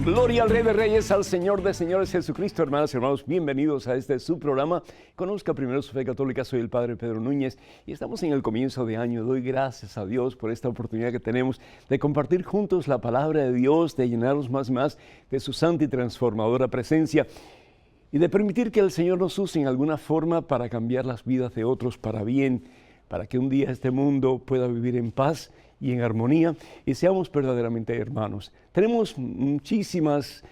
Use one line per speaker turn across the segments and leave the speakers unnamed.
Gloria al Rey de Reyes, al Señor de Señores, Jesucristo. Hermanas y hermanos, bienvenidos a este su programa. Conozca primero su fe católica. Soy el Padre Pedro Núñez y estamos en el comienzo de año. Doy gracias a Dios por esta oportunidad que tenemos de compartir juntos la palabra de Dios, de llenarnos más y más de su santa y transformadora presencia y de permitir que el Señor nos use en alguna forma para cambiar las vidas de otros para bien, para que un día este mundo pueda vivir en paz y en armonía y seamos verdaderamente hermanos. Tenemos muchísimas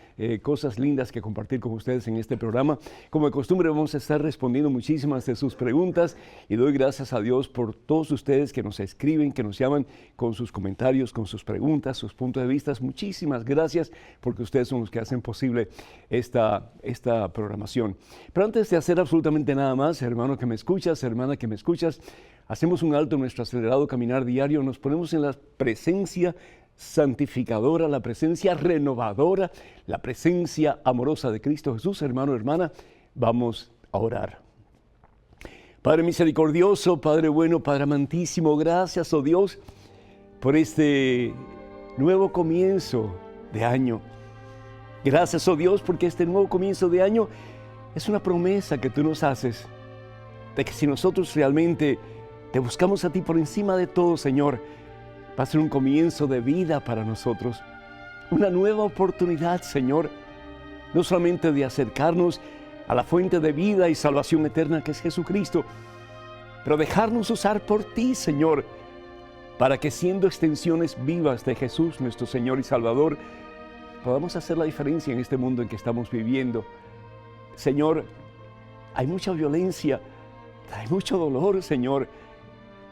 cosas lindas que compartir con ustedes en este programa. Como de costumbre vamos a estar respondiendo muchísimas de sus preguntas y doy gracias a Dios por todos ustedes que nos escriben, que nos llaman con sus comentarios, con sus preguntas, sus puntos de vista. Muchísimas gracias porque ustedes son los que hacen posible esta programación. Pero antes de hacer absolutamente nada más, hermano que me escuchas, hermana que me escuchas, hacemos un alto en nuestro acelerado caminar diario, nos ponemos en la presencia santificadora, la presencia renovadora, la presencia amorosa de Cristo Jesús. Hermano, hermana, vamos a orar. Padre misericordioso, Padre bueno, Padre amantísimo, gracias, oh Dios, por este nuevo comienzo de año. Gracias, oh Dios, porque este nuevo comienzo de año es una promesa que tú nos haces, de que si nosotros realmente te buscamos a ti por encima de todo, Señor, va a ser un comienzo de vida para nosotros. Una nueva oportunidad, Señor, no solamente de acercarnos a la fuente de vida y salvación eterna que es Jesucristo, pero dejarnos usar por ti, Señor, para que siendo extensiones vivas de Jesús, nuestro Señor y Salvador, podamos hacer la diferencia en este mundo en que estamos viviendo. Señor, hay mucha violencia, hay mucho dolor, Señor.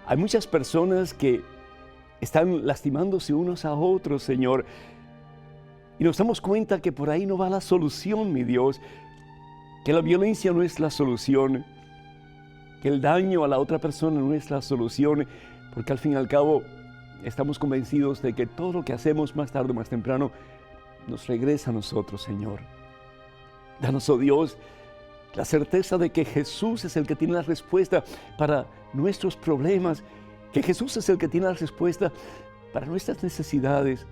Hay muchas personas que están lastimándose unos a otros, Señor. Y nos damos cuenta que por ahí no va la solución, mi Dios. Que la violencia no es la solución. Que el daño a la otra persona no es la solución. Porque al fin y al cabo estamos convencidos de que todo lo que hacemos más tarde o más temprano nos regresa a nosotros, Señor. Danos, oh Dios, la certeza de que Jesús es el que tiene la respuesta para nuestros problemas, que Jesús es el que tiene la respuesta para nuestras necesidades,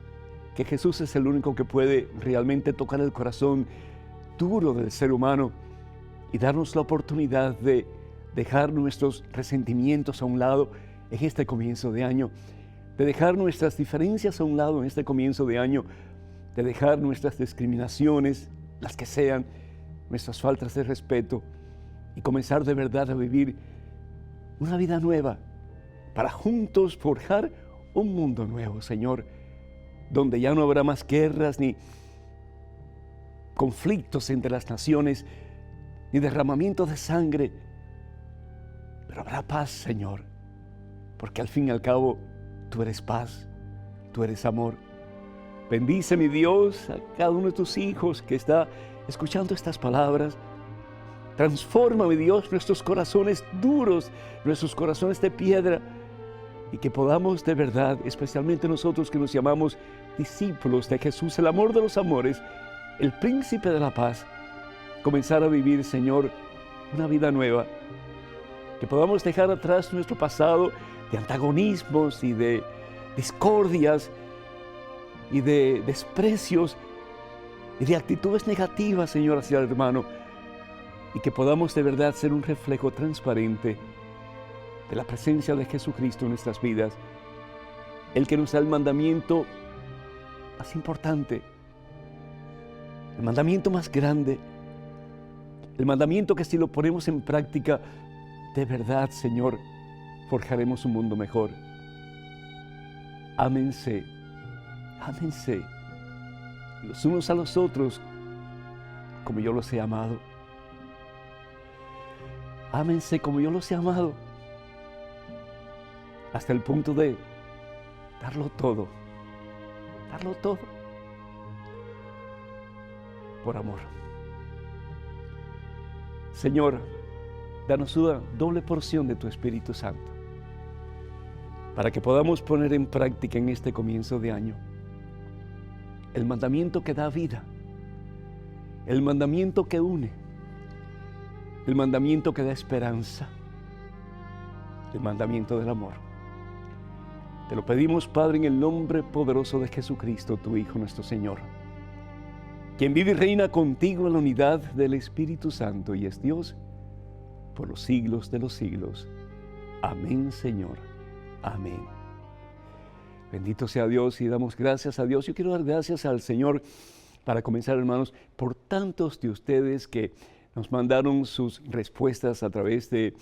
que Jesús es el único que puede realmente tocar el corazón duro del ser humano y darnos la oportunidad de dejar nuestros resentimientos a un lado en este comienzo de año, de dejar nuestras diferencias a un lado en este comienzo de año, de dejar nuestras discriminaciones, las que sean, nuestras faltas de respeto y comenzar de verdad a vivir una vida nueva para juntos forjar un mundo nuevo, Señor, donde ya no habrá más guerras ni conflictos entre las naciones, ni derramamiento de sangre, pero habrá paz, Señor, porque al fin y al cabo tú eres paz, tú eres amor. Bendice, mi Dios, a cada uno de tus hijos que está escuchando estas palabras. Transforma, mi Dios, nuestros corazones duros, nuestros corazones de piedra, y que podamos de verdad, especialmente nosotros que nos llamamos discípulos de Jesús, el amor de los amores, el príncipe de la paz, comenzar a vivir, Señor, una vida nueva. Que podamos dejar atrás nuestro pasado de antagonismos y de discordias y de desprecios y de actitudes negativas, Señor, hacia el hermano, y que podamos de verdad ser un reflejo transparente de la presencia de Jesucristo en nuestras vidas, el que nos da el mandamiento más importante, el mandamiento más grande, el mandamiento que si lo ponemos en práctica, de verdad, Señor, forjaremos un mundo mejor. Ámense, ámense los unos a los otros como yo los he amado. Ámense como yo los he amado, hasta el punto de darlo todo por amor. Señor, danos una doble porción de tu Espíritu Santo para que podamos poner en práctica en este comienzo de año el mandamiento que da vida, el mandamiento que une, el mandamiento que da esperanza, el mandamiento del amor. Te lo pedimos, Padre, en el nombre poderoso de Jesucristo, tu Hijo, nuestro Señor. quien vive y reina contigo en la unidad del Espíritu Santo y es Dios por los siglos de los siglos. Amén, Señor. Amén. Bendito sea Dios y damos gracias a Dios. Yo quiero dar gracias al Señor para comenzar, hermanos, por tantos de ustedes que nos mandaron sus respuestas a través de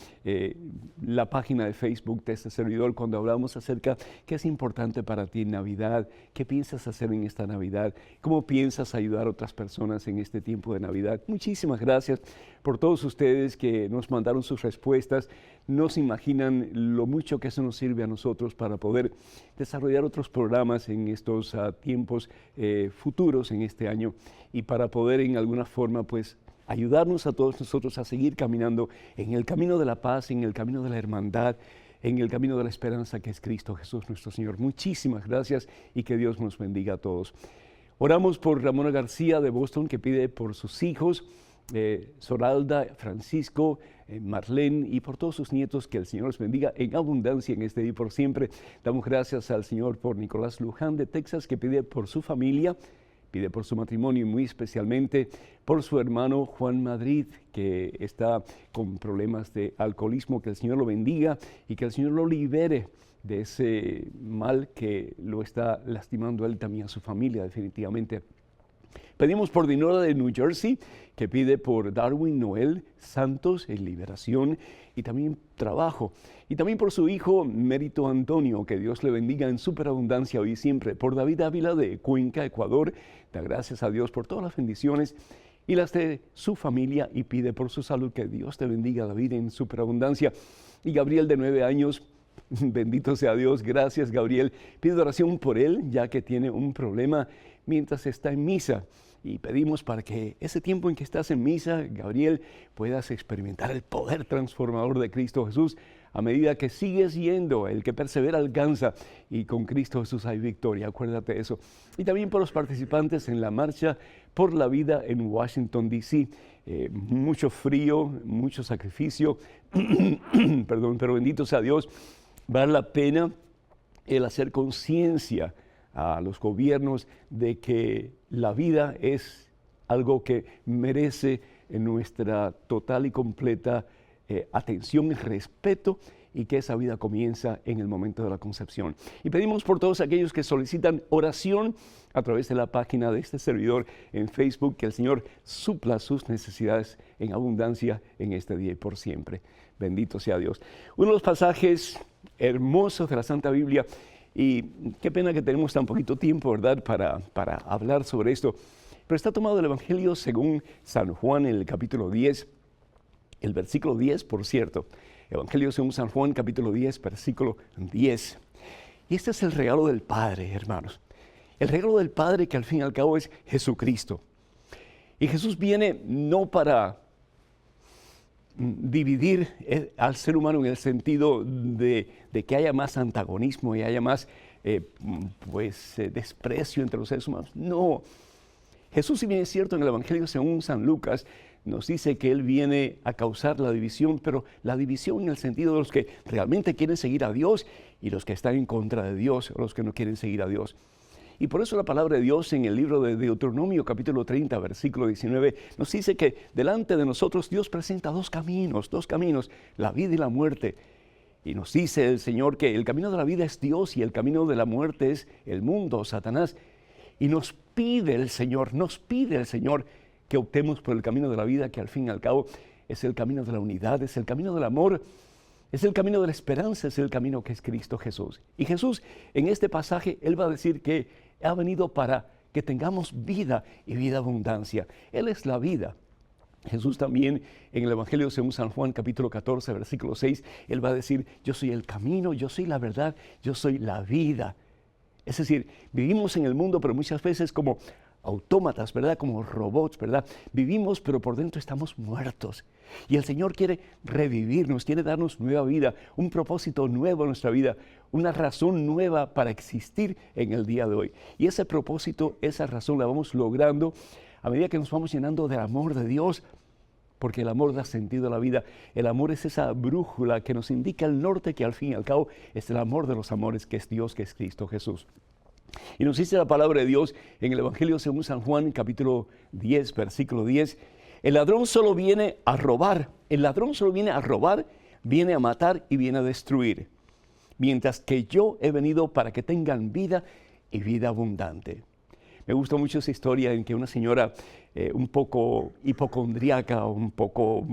la página de Facebook de este servidor cuando hablamos acerca de qué es importante para ti en Navidad, qué piensas hacer en esta Navidad, cómo piensas ayudar a otras personas en este tiempo de Navidad. Muchísimas gracias por todos ustedes que nos mandaron sus respuestas. No se imaginan lo mucho que eso nos sirve a nosotros para poder desarrollar otros programas en estos tiempos futuros en este año y para poder en alguna forma pues ayudarnos a todos nosotros a seguir caminando en el camino de la paz, en el camino de la hermandad, en el camino de la esperanza que es Cristo Jesús nuestro Señor. Muchísimas gracias y que Dios nos bendiga a todos. Oramos por Ramona García de Boston, que pide por sus hijos, Soralda, Francisco, Marlene, y por todos sus nietos, que el Señor los bendiga en abundancia en este día y por siempre. Damos gracias al Señor por Nicolás Luján de Texas, que pide por su familia, pide por su matrimonio y muy especialmente por su hermano Juan Madrid, que está con problemas de alcoholismo. Que el Señor lo bendiga y que el Señor lo libere de ese mal que lo está lastimando a él, también a su familia, definitivamente. Pedimos por Dinora de New Jersey, que pide por Darwin Noel Santos en liberación y también trabajo. Y también por su hijo Mérito Antonio, que Dios le bendiga en superabundancia hoy y siempre. Por David Ávila de Cuenca, Ecuador, da gracias a Dios por todas las bendiciones y las de su familia y pide por su salud. Que Dios te bendiga, David, en superabundancia. Y Gabriel de 9 años, bendito sea Dios, gracias Gabriel. Pido oración por él, ya que tiene un problema mientras está en misa. Y pedimos para que ese tiempo en que estás en misa, Gabriel, puedas experimentar el poder transformador de Cristo Jesús a medida que sigues yendo. El que persevera alcanza, y con Cristo Jesús hay victoria, acuérdate de eso. Y también por los participantes en la Marcha por la Vida en Washington, D.C. Mucho frío, mucho sacrificio, perdón, pero bendito sea Dios, vale la pena el hacer conciencia a los gobiernos de que la vida es algo que merece nuestra total y completa atención y respeto, y que esa vida comienza en el momento de la concepción. Y pedimos por todos aquellos que solicitan oración a través de la página de este servidor en Facebook, que el Señor supla sus necesidades en abundancia en este día y por siempre. Bendito sea Dios. Uno de los pasajes hermosos de la Santa Biblia, y qué pena que tenemos tan poquito tiempo, ¿verdad?, para hablar sobre esto, pero está tomado del Evangelio según San Juan en el capítulo 10, el versículo 10, por cierto. Evangelio según San Juan, capítulo 10, versículo 10. Y este es el regalo del Padre, hermanos. El regalo del Padre, que al fin y al cabo es Jesucristo. Y Jesús viene no para dividir al ser humano en el sentido de que haya más antagonismo y haya más desprecio entre los seres humanos. No. Jesús, si bien es cierto, en el Evangelio según San Lucas, nos dice que Él viene a causar la división, pero la división en el sentido de los que realmente quieren seguir a Dios y los que están en contra de Dios, o los que no quieren seguir a Dios. Y por eso la palabra de Dios en el libro de Deuteronomio, capítulo 30, versículo 19, nos dice que delante de nosotros Dios presenta dos caminos, la vida y la muerte. Y nos dice el Señor que el camino de la vida es Dios y el camino de la muerte es el mundo, Satanás. Y nos pide el Señor que optemos por el camino de la vida, que al fin y al cabo es el camino de la unidad, es el camino del amor, es el camino de la esperanza, es el camino que es Cristo Jesús. Y Jesús, en este pasaje, Él va a decir que ha venido para que tengamos vida y vida abundancia. Él es la vida. Jesús también en el Evangelio según San Juan, capítulo 14, versículo 6, Él va a decir: yo soy el camino, yo soy la verdad, yo soy la vida. Es decir, vivimos en el mundo, pero muchas veces como autómatas, ¿verdad? Como robots, ¿verdad? Vivimos, pero por dentro estamos muertos. Y el Señor quiere revivirnos, quiere darnos nueva vida, un propósito nuevo en nuestra vida, una razón nueva para existir en el día de hoy. Y ese propósito, esa razón la vamos logrando a medida que nos vamos llenando del amor de Dios, porque el amor da sentido a la vida. El amor es esa brújula que nos indica el norte, que al fin y al cabo es el amor de los amores, que es Dios, que es Cristo Jesús. Y nos dice la palabra de Dios en el Evangelio según San Juan, capítulo 10, versículo 10. El ladrón solo viene a robar. El ladrón solo viene a robar, viene a matar y viene a destruir. Mientras que yo he venido para que tengan vida y vida abundante. Me gusta mucho esa historia en que una señora un poco hipocondríaca, un poco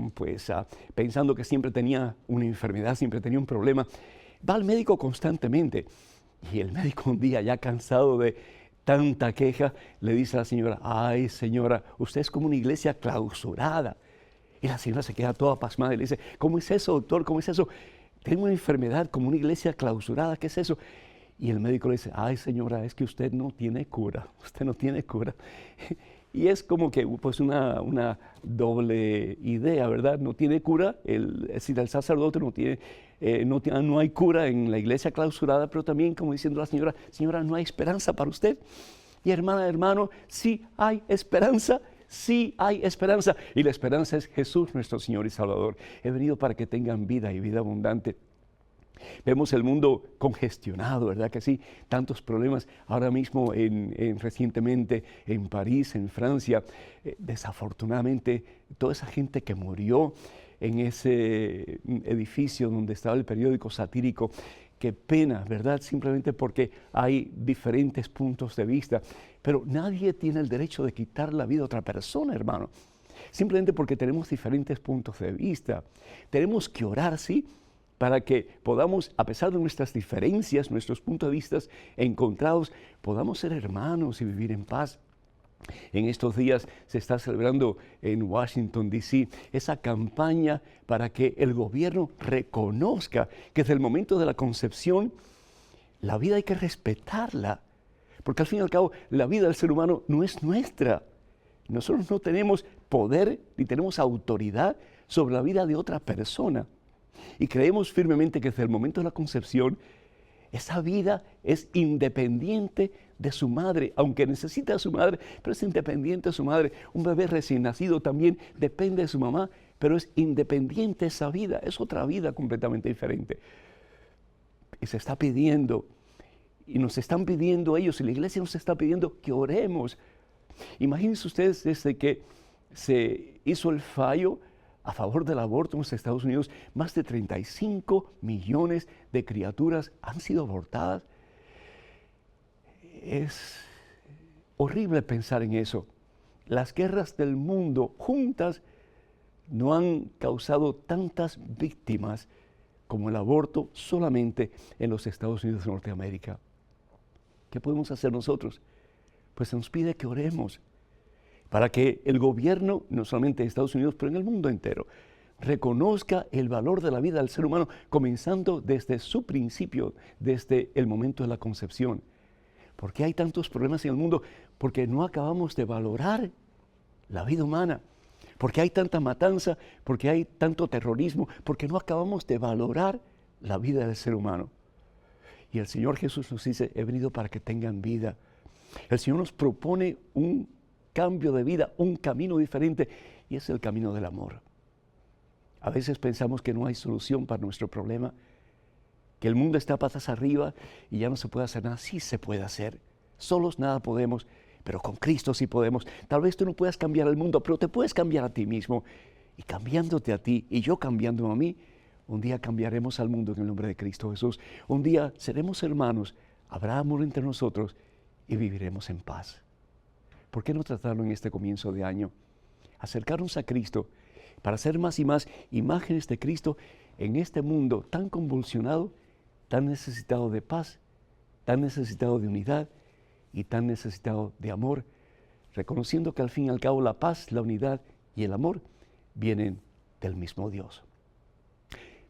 pensando que siempre tenía una enfermedad, siempre tenía un problema, va al médico constantemente. Y el médico un día, ya cansado de tanta queja, le dice a la señora: ay señora, usted es como una iglesia clausurada. Y la señora se queda toda pasmada y le dice: ¿cómo es eso, doctor? ¿Cómo es eso? Tengo una enfermedad como una iglesia clausurada, ¿qué es eso? Y el médico le dice: ay señora, es que usted no tiene cura, usted no tiene cura. Y es como que pues una doble idea, ¿verdad? No tiene cura, es decir, el sacerdote no hay cura en la iglesia clausurada, pero también, como diciendo la señora: señora, no hay esperanza para usted. Y hermana, hermano, sí hay esperanza. Sí hay esperanza, y la esperanza es Jesús, nuestro Señor y Salvador. He venido para que tengan vida y vida abundante. Vemos el mundo congestionado, ¿verdad que sí? Tantos problemas ahora mismo, recientemente en París, en Francia. Desafortunadamente, toda esa gente que murió en ese edificio donde estaba el periódico satírico, qué pena, ¿verdad? Simplemente porque hay diferentes puntos de vista. Pero nadie tiene el derecho de quitar la vida a otra persona, hermano. Simplemente porque tenemos diferentes puntos de vista. Tenemos que orar, ¿sí?, para que podamos, a pesar de nuestras diferencias, nuestros puntos de vista encontrados, podamos ser hermanos y vivir en paz. En estos días se está celebrando en Washington, D.C., esa campaña para que el gobierno reconozca que desde el momento de la concepción, la vida hay que respetarla, porque al fin y al cabo la vida del ser humano no es nuestra. Nosotros no tenemos poder ni tenemos autoridad sobre la vida de otra persona. Y creemos firmemente que desde el momento de la concepción, esa vida es independiente de su madre, aunque necesita a su madre, pero es independiente de su madre. Un bebé recién nacido también depende de su mamá, pero es independiente esa vida, es otra vida completamente diferente. Y se está pidiendo, y nos están pidiendo ellos, y la iglesia nos está pidiendo que oremos. Imagínense ustedes, desde que se hizo el fallo a favor del aborto en los Estados Unidos, más de 35 millones de criaturas han sido abortadas. Es horrible pensar en eso. Las guerras del mundo juntas no han causado tantas víctimas como el aborto solamente en los Estados Unidos de Norteamérica. ¿Qué podemos hacer nosotros? Pues se nos pide que oremos para que el gobierno, no solamente de Estados Unidos, pero en el mundo entero, reconozca el valor de la vida del ser humano, comenzando desde su principio, desde el momento de la concepción. ¿Por qué hay tantos problemas en el mundo? Porque no acabamos de valorar la vida humana. Porque hay tanta matanza, porque hay tanto terrorismo, porque no acabamos de valorar la vida del ser humano. Y el Señor Jesús nos dice: he venido para que tengan vida. El Señor nos propone un cambio de vida, un camino diferente, y es el camino del amor. A veces pensamos que no hay solución para nuestro problema, que el mundo está patas arriba y ya no se puede hacer nada. Sí se puede hacer, solos nada podemos, pero con Cristo sí podemos. Tal vez tú no puedas cambiar el mundo, pero te puedes cambiar a ti mismo, y cambiándote a ti y yo cambiándome a mí, un día cambiaremos al mundo en el nombre de Cristo Jesús. Un día seremos hermanos, habrá amor entre nosotros y viviremos en paz. ¿Por qué no tratarlo en este comienzo de año? Acercarnos a Cristo para ser más y más imágenes de Cristo en este mundo tan convulsionado, tan necesitado de paz, tan necesitado de unidad y tan necesitado de amor, reconociendo que al fin y al cabo la paz, la unidad y el amor vienen del mismo Dios.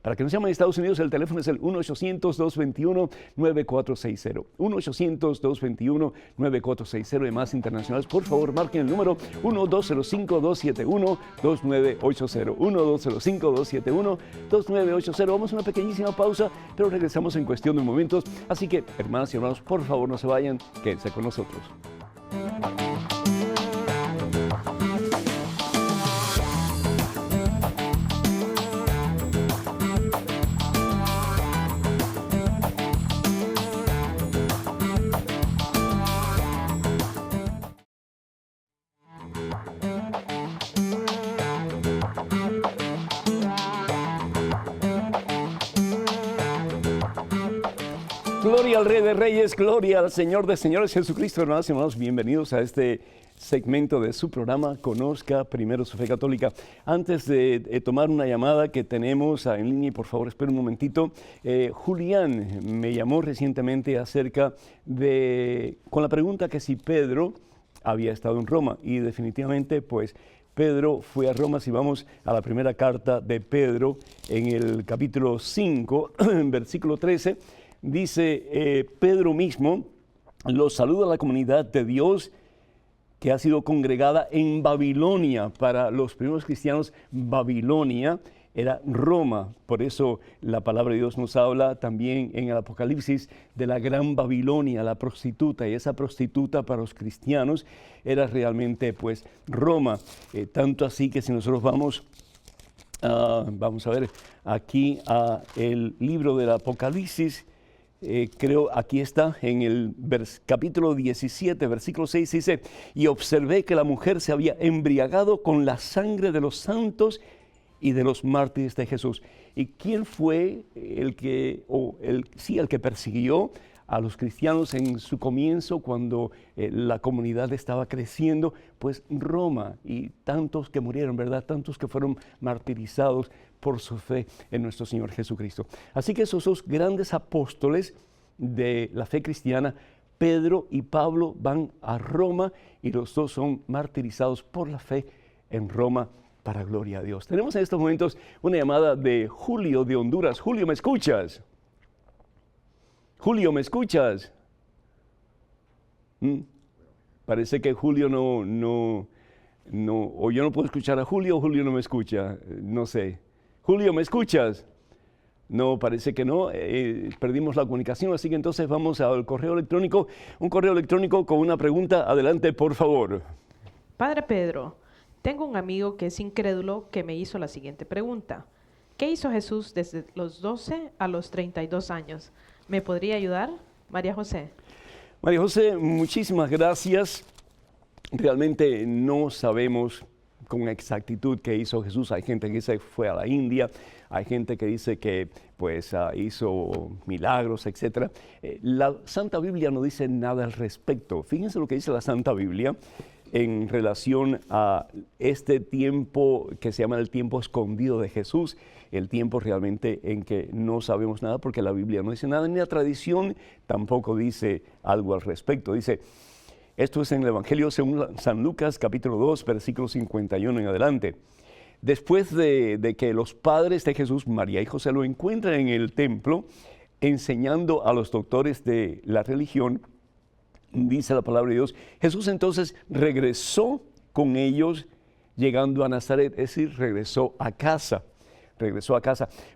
Para que nos llamen a Estados Unidos, el teléfono es el 1-800-221-9460. 1-800-221-9460. Y más internacionales, por favor, marquen el número 1-205-271-2980. 1-205-271-2980. Vamos a una pequeñísima pausa, pero regresamos en cuestión de momentos. Así que, hermanas y hermanos, por favor, no se vayan, quédense con nosotros. gloria al Rey de Reyes, gloria al Señor de Señores, Jesucristo. Hermanos y hermanos, bienvenidos a este segmento de su programa Conozca Primero su Fe Católica. Antes de tomar una llamada que tenemos en línea, y por favor esperen un momentito, Julián me llamó recientemente con la pregunta que si Pedro había estado en Roma, y definitivamente pues Pedro fue a Roma. Si vamos a la primera carta de Pedro, en el capítulo 5, versículo 13, dice Pedro mismo, los saluda a la comunidad de Dios que ha sido congregada en Babilonia. Para los primeros cristianos, Babilonia era Roma. Por eso la palabra de Dios nos habla también en el Apocalipsis de la gran Babilonia, la prostituta. Y esa prostituta para los cristianos era realmente pues Roma. Tanto así que si nosotros vamos a ver aquí a el libro del Apocalipsis, creo aquí está en el capítulo 17, versículo 6, dice: y observé que la mujer se había embriagado con la sangre de los santos y de los mártires de Jesús. ¿Y quién fue el que persiguió a los cristianos en su comienzo, cuando la comunidad estaba creciendo? Pues Roma, y tantos que murieron, ¿verdad? Tantos que fueron martirizados por su fe en nuestro Señor Jesucristo. Así que esos dos grandes apóstoles de la fe cristiana, Pedro y Pablo, van a Roma, y los dos son martirizados por la fe en Roma, para gloria a Dios. Tenemos en estos momentos una llamada de Julio de Honduras. Julio, ¿me escuchas? Julio, ¿me escuchas? Parece que Julio no, o yo no puedo escuchar a Julio, o Julio no me escucha, no sé. Julio, ¿me escuchas? No, parece que no, perdimos la comunicación, así que entonces vamos al correo electrónico. Un correo electrónico con una pregunta. Adelante, por favor.
Padre Pedro, tengo un amigo que es incrédulo que me hizo la siguiente pregunta. ¿Qué hizo Jesús desde los 12 a los 32 años? ¿Me podría ayudar? María José.
María José, muchísimas gracias. Realmente no sabemos con exactitud qué hizo Jesús. Hay gente que dice que fue a la India, hay gente que dice que pues hizo milagros, etc. La Santa Biblia no dice nada al respecto. Fíjense lo que dice la Santa Biblia en relación a este tiempo que se llama el tiempo escondido de Jesús, el tiempo realmente en que no sabemos nada, porque la Biblia no dice nada, ni la tradición tampoco dice algo al respecto. Dice, esto es en el Evangelio según San Lucas, capítulo 2, versículo 51 en adelante. Después de que los padres de Jesús, María y José, lo encuentran en el templo, enseñando a los doctores de la religión, dice la palabra de Dios, Jesús entonces regresó con ellos, llegando a Nazaret, es decir, regresó a casa.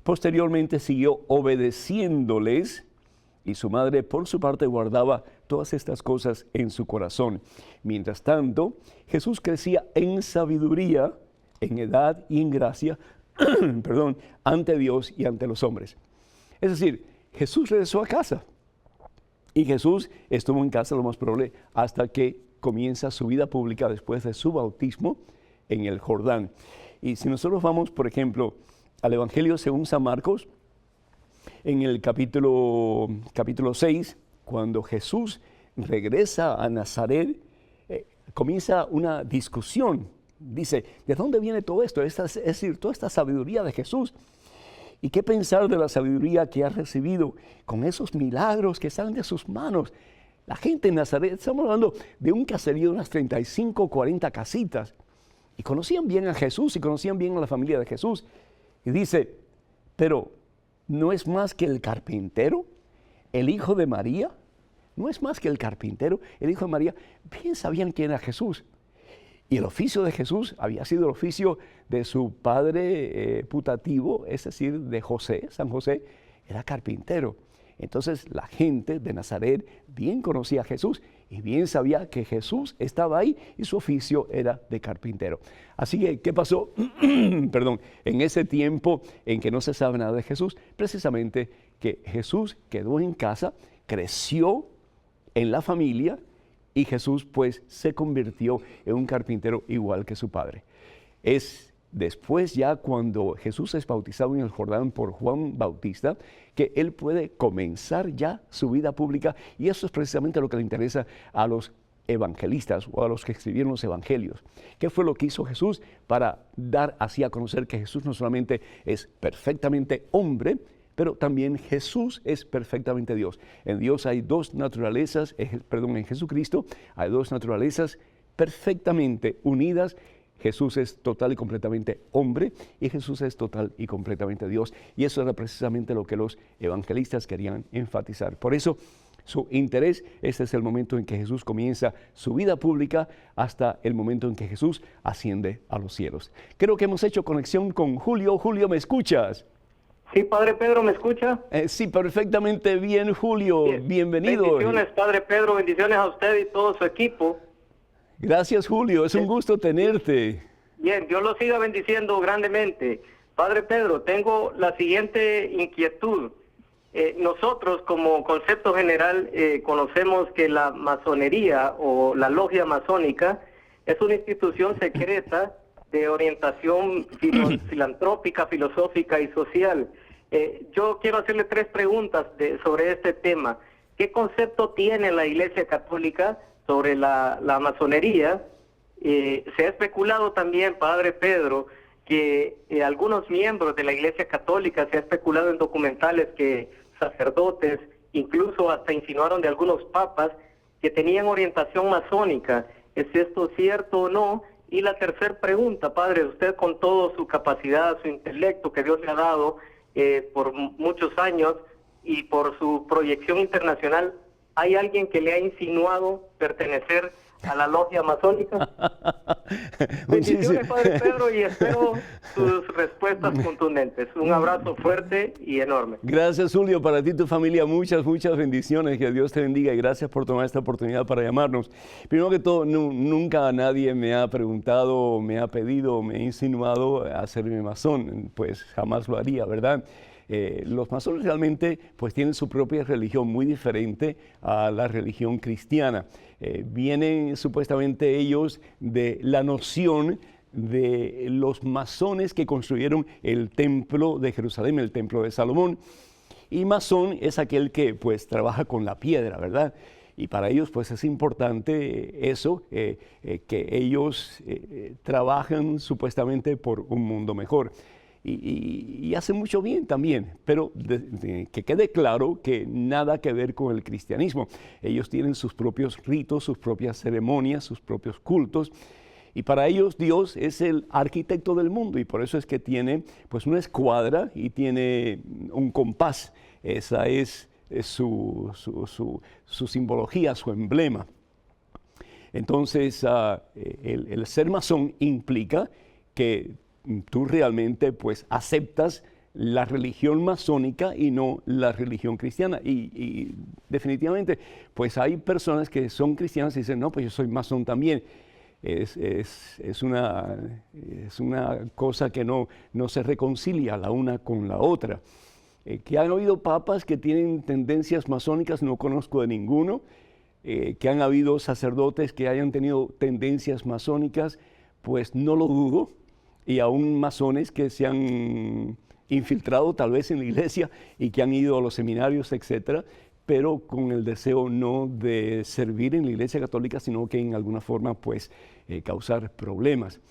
Posteriormente siguió obedeciéndoles, y su madre por su parte guardaba todas estas cosas en su corazón. Mientras tanto, Jesús crecía en sabiduría, en edad y en gracia, ante Dios y ante los hombres. Es decir, Jesús regresó a casa. Y Jesús estuvo en casa, lo más probable, hasta que comienza su vida pública después de su bautismo en el Jordán. Y si nosotros vamos, por ejemplo, al Evangelio según San Marcos, en el capítulo 6, cuando Jesús regresa a Nazaret, comienza una discusión. Dice, ¿de dónde viene todo esto? Es decir, toda esta sabiduría de Jesús. ¿Y qué pensar de la sabiduría que ha recibido con esos milagros que salen de sus manos? La gente en Nazaret, estamos hablando de un caserío de unas 35 o 40 casitas, y conocían bien a Jesús y conocían bien a la familia de Jesús. Y dice, pero ¿no es más que el carpintero, el hijo de María? ¿No es más que el carpintero, el hijo de María? Bien sabían quién era Jesús. Y el oficio de Jesús había sido el oficio de su padre putativo, es decir, de José. San José era carpintero. Entonces la gente de Nazaret bien conocía a Jesús y bien sabía que Jesús estaba ahí y su oficio era de carpintero. Así que, ¿qué pasó? En ese tiempo en que no se sabe nada de Jesús, precisamente que Jesús quedó en casa, creció en la familia, y Jesús pues se convirtió en un carpintero igual que su padre. Es después ya cuando Jesús es bautizado en el Jordán por Juan Bautista, que él puede comenzar ya su vida pública, y eso es precisamente lo que le interesa a los evangelistas o a los que escribieron los evangelios. ¿Qué fue lo que hizo Jesús para dar así a conocer que Jesús no solamente es perfectamente hombre, pero también Jesús es perfectamente Dios? En Dios hay dos naturalezas, en Jesucristo hay dos naturalezas perfectamente unidas. Jesús es total y completamente hombre y Jesús es total y completamente Dios. Y eso era precisamente lo que los evangelistas querían enfatizar. Por eso su interés, este es el momento en que Jesús comienza su vida pública hasta el momento en que Jesús asciende a los cielos. Creo que hemos hecho conexión con Julio. Julio, ¿me escuchas?
Sí, Padre Pedro, ¿me escucha?
Sí, perfectamente bien, Julio.
Bien.
Bienvenido.
Bendiciones, Padre Pedro, bendiciones a usted y todo su equipo.
Gracias, Julio. Es un gusto tenerte.
Bien, Dios lo siga bendiciendo grandemente. Padre Pedro, tengo la siguiente inquietud. Nosotros, como concepto general, conocemos que la masonería o la logia masónica es una institución secreta de orientación filantrópica, filosófica y social. Yo quiero hacerle 3 preguntas sobre este tema. ¿Qué concepto tiene la Iglesia Católica sobre la masonería? Se ha especulado también, Padre Pedro, que algunos miembros de la Iglesia Católica, se ha especulado en documentales que sacerdotes, incluso hasta insinuaron de algunos papas, que tenían orientación masónica. ¿Es esto cierto o no? Y la tercera pregunta, Padre, usted con toda su capacidad, su intelecto que Dios le ha dado por muchos años y por su proyección internacional, ¿hay alguien que le ha insinuado pertenecer a la logia masónica? Bendiciones, Padre Pedro, y espero sus respuestas contundentes. Un abrazo fuerte y enorme.
Gracias, Julio. Para ti y tu familia, muchas bendiciones. Que Dios te bendiga y gracias por tomar esta oportunidad para llamarnos. Primero que todo, nunca nadie me ha preguntado, me ha pedido, me ha insinuado a hacerme masón. Pues jamás lo haría, ¿verdad? Los masones realmente pues tienen su propia religión muy diferente a la religión cristiana. Vienen supuestamente ellos de la noción de los masones que construyeron el templo de Jerusalén, el templo de Salomón. Y masón es aquel que pues trabaja con la piedra, ¿verdad? Y para ellos pues es importante eso, que ellos trabajan supuestamente por un mundo mejor. Y hace mucho bien también, pero que quede claro que nada que ver con el cristianismo. Ellos tienen sus propios ritos, sus propias ceremonias, sus propios cultos, y para ellos Dios es el arquitecto del mundo, y por eso es que tiene pues una escuadra y tiene un compás. Esa es su simbología, su emblema. Entonces, el ser masón implica que tú realmente pues aceptas la religión masónica y no la religión cristiana. Y definitivamente pues hay personas que son cristianas y dicen, no, pues yo soy masón también. Es una cosa que no se reconcilia la una con la otra. Que han habido papas que tienen tendencias masónicas, no conozco de ninguno. Que han habido sacerdotes que hayan tenido tendencias masónicas, pues no lo dudo. Y aún masones que se han infiltrado tal vez en la iglesia y que han ido a los seminarios, etcétera, pero con el deseo no de servir en la Iglesia Católica, sino que en alguna forma pues causar problemas.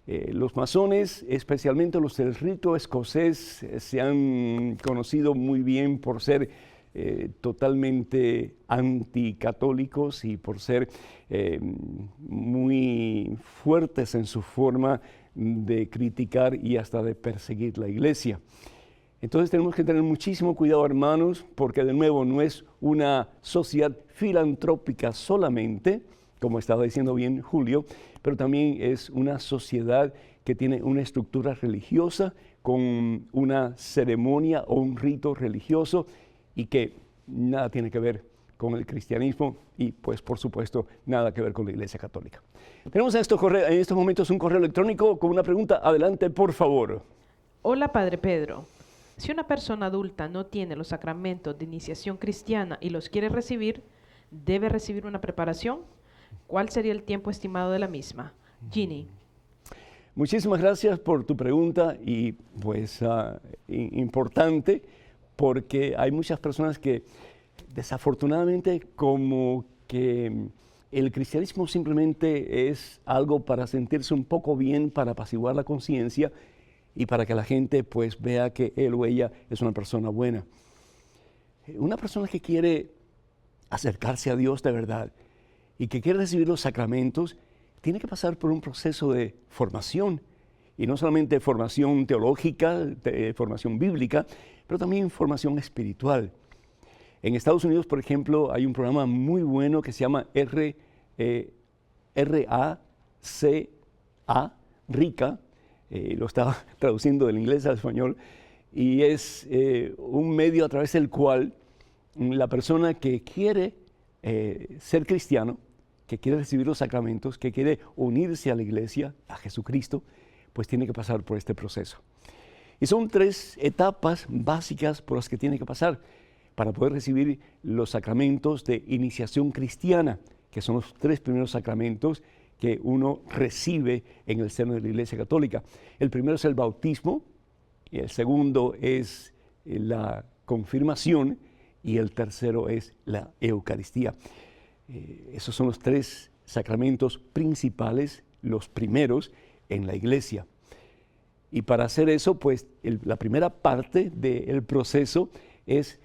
Los masones, especialmente los del rito escocés, se han conocido muy bien por ser totalmente anticatólicos y por ser muy fuertes en su forma de criticar y hasta de perseguir la iglesia. Entonces tenemos que tener muchísimo cuidado, hermanos, porque de nuevo no es una sociedad filantrópica solamente, como estaba diciendo bien Julio, pero también es una sociedad que tiene una estructura religiosa con una ceremonia o un rito religioso y que nada tiene que ver con el cristianismo y pues por supuesto nada que ver con la Iglesia Católica. Tenemos en estos momentos un correo electrónico con una pregunta. Adelante, por favor.
Hola, Padre Pedro. Si una persona adulta no tiene los sacramentos de iniciación cristiana y los quiere recibir, ¿debe recibir una preparación? ¿Cuál sería el tiempo estimado de la misma? Ginny.
Muchísimas gracias por tu pregunta y pues importante porque hay muchas personas que desafortunadamente como que el cristianismo simplemente es algo para sentirse un poco bien, para apaciguar la conciencia y para que la gente pues vea que él o ella es una persona buena. Una persona que quiere acercarse a Dios de verdad y que quiere recibir los sacramentos, tiene que pasar por un proceso de formación, y no solamente formación teológica, formación bíblica, pero también formación espiritual. En Estados Unidos, por ejemplo, hay un programa muy bueno que se llama RACA, RICA, lo estaba traduciendo del inglés al español, y es un medio a través del cual la persona que quiere ser cristiano, que quiere recibir los sacramentos, que quiere unirse a la iglesia, a Jesucristo, pues tiene que pasar por este proceso. Y son 3 etapas básicas por las que tiene que pasar para poder recibir los sacramentos de iniciación cristiana, que son los 3 primeros sacramentos que uno recibe en el seno de la Iglesia Católica. El primero es el bautismo, y el segundo es la confirmación, y el tercero es la Eucaristía. Esos son los 3 sacramentos principales, los primeros en la Iglesia. Y para hacer eso, pues la primera parte del proceso es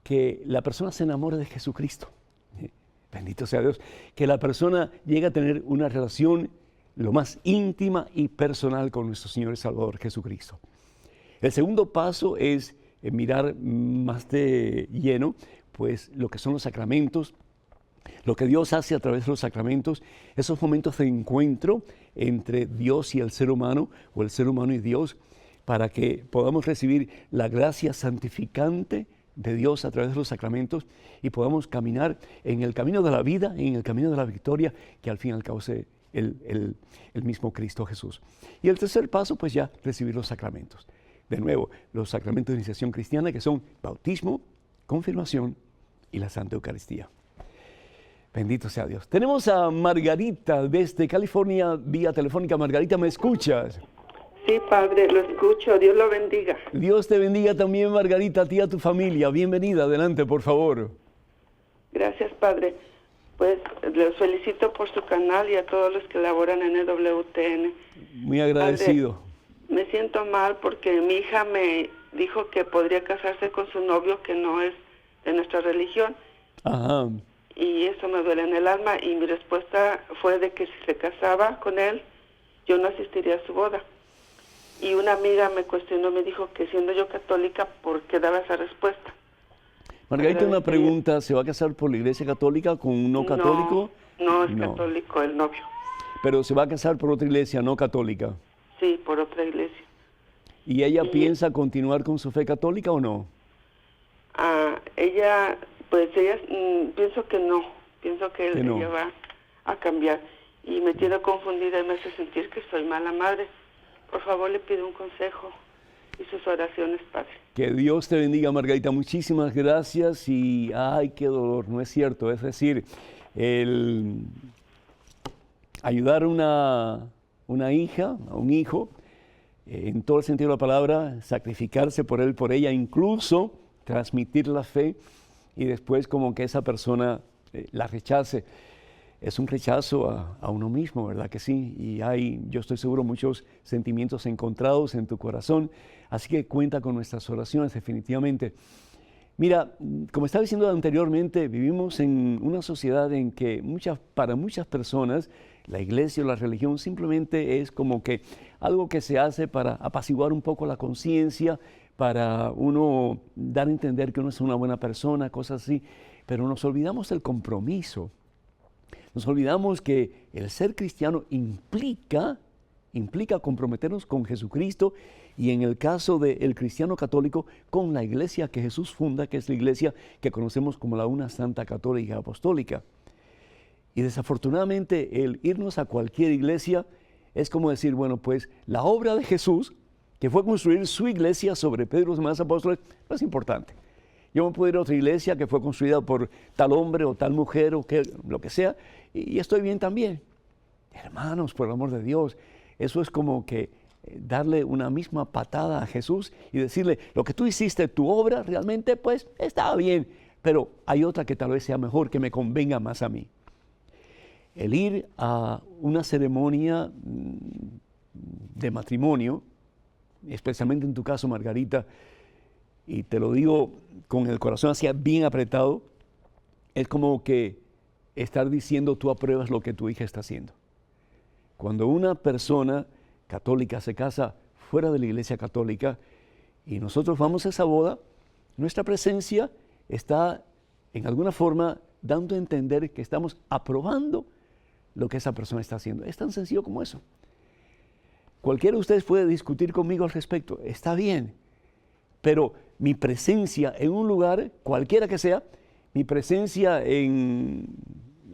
que la persona se enamore de Jesucristo. Bendito sea Dios. Que la persona llegue a tener una relación lo más íntima y personal con nuestro Señor y Salvador Jesucristo. El segundo paso es mirar más de lleno, pues lo que son los sacramentos, lo que Dios hace a través de los sacramentos, esos momentos de encuentro entre Dios y el ser humano, o el ser humano y Dios, para que podamos recibir la gracia santificante de Dios a través de los sacramentos y podamos caminar en el camino de la vida, en el camino de la victoria, que al fin y al cabo es el mismo Cristo Jesús. Y el tercer paso, pues ya recibir los sacramentos. De nuevo, los sacramentos de iniciación cristiana, que son bautismo, confirmación y la Santa Eucaristía. Bendito sea Dios. Tenemos a Margarita desde California vía telefónica. Margarita, ¿me escuchas?
Sí, padre, lo escucho. Dios lo bendiga.
Dios te bendiga también, Margarita, a ti y a tu familia. Bienvenida, adelante, por favor.
Gracias, padre. Pues los felicito por su canal y a todos los que laboran en el WTN.
Muy agradecido.
Padre, me siento mal porque mi hija me dijo que podría casarse con su novio que no es de nuestra religión.
Ajá.
Y eso me duele en el alma, y mi respuesta fue de que si se casaba con él, yo no asistiría a su boda. Y una amiga me cuestionó, me dijo que siendo yo católica, ¿por qué daba esa respuesta?
Margarita, una pregunta, ¿se va a casar por la Iglesia Católica con un no católico?
No es católico el novio.
Pero se va a casar por otra iglesia no católica.
Sí, por otra iglesia.
¿Y ella piensa continuar con su fe católica o no?
Ella, pienso que no. Pienso que ella va a cambiar. Y me tiene confundida y me hace sentir que soy mala madre. Por favor, le pido un consejo y sus oraciones, Padre.
Que Dios te bendiga, Margarita. Muchísimas gracias. Y, ay, qué dolor, no es cierto. Es decir, el ayudar a una hija, a un hijo, en todo el sentido de la palabra, sacrificarse por él, por ella, incluso transmitir la fe y después como que esa persona la rechace. Es un rechazo a uno mismo, ¿verdad que sí? Y hay, yo estoy seguro, muchos sentimientos encontrados en tu corazón, así que cuenta con nuestras oraciones definitivamente. Mira, como estaba diciendo anteriormente, vivimos en una sociedad en que para muchas personas la iglesia o la religión simplemente es como que algo que se hace para apaciguar un poco la conciencia, para uno dar a entender que uno es una buena persona, cosas así, pero nos olvidamos del compromiso. Nos olvidamos que el ser cristiano implica comprometernos con Jesucristo y en el caso del cristiano católico con la iglesia que Jesús funda, que es la iglesia que conocemos como la una santa católica apostólica. Y desafortunadamente el irnos a cualquier iglesia es como decir, bueno, pues la obra de Jesús, que fue construir su iglesia sobre Pedro y los demás apóstoles, no es importante. Yo me puedo ir a otra iglesia que fue construida por tal hombre o tal mujer o lo que sea, y estoy bien también. Hermanos, por el amor de Dios, Eso es como que darle una misma patada a Jesús y decirle, lo que tú hiciste, tu obra realmente pues estaba bien, pero hay otra que tal vez sea mejor, que me convenga más a mí. El ir a una ceremonia de matrimonio, especialmente en tu caso, Margarita, y te lo digo con el corazón así bien apretado, es como que estar diciendo tú apruebas lo que tu hija está haciendo. Cuando una persona católica se casa fuera de la iglesia católica y nosotros vamos a esa boda, nuestra presencia está en alguna forma dando a entender que estamos aprobando lo que esa persona está haciendo. Es tan sencillo como eso. Cualquiera de ustedes puede discutir conmigo al respecto, está bien, pero mi presencia en un lugar, cualquiera que sea, mi presencia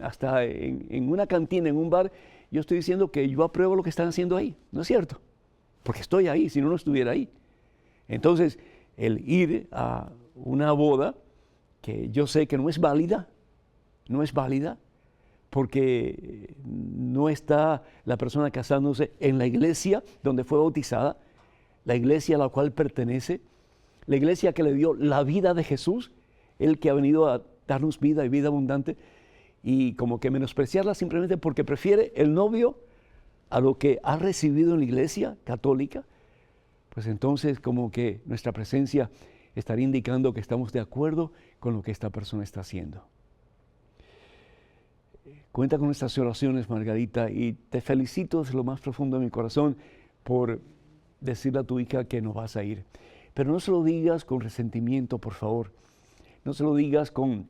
hasta en una cantina, en un bar, yo estoy diciendo que yo apruebo lo que están haciendo ahí, ¿no es cierto? Porque estoy ahí, si no, no estuviera ahí. Entonces, el ir a una boda que yo sé que no es válida, porque no está la persona casándose en la iglesia donde fue bautizada, la iglesia a la cual pertenece, la iglesia que le dio la vida de Jesús, el que ha venido a darnos vida y vida abundante, y como que menospreciarla simplemente porque prefiere el novio a lo que ha recibido en la iglesia católica, pues entonces como que nuestra presencia estaría indicando que estamos de acuerdo con lo que esta persona está haciendo. Cuenta con nuestras oraciones, Margarita, y te felicito desde lo más profundo de mi corazón por decirle a tu hija que no vas a ir. Pero no se lo digas con resentimiento, por favor. No se lo digas con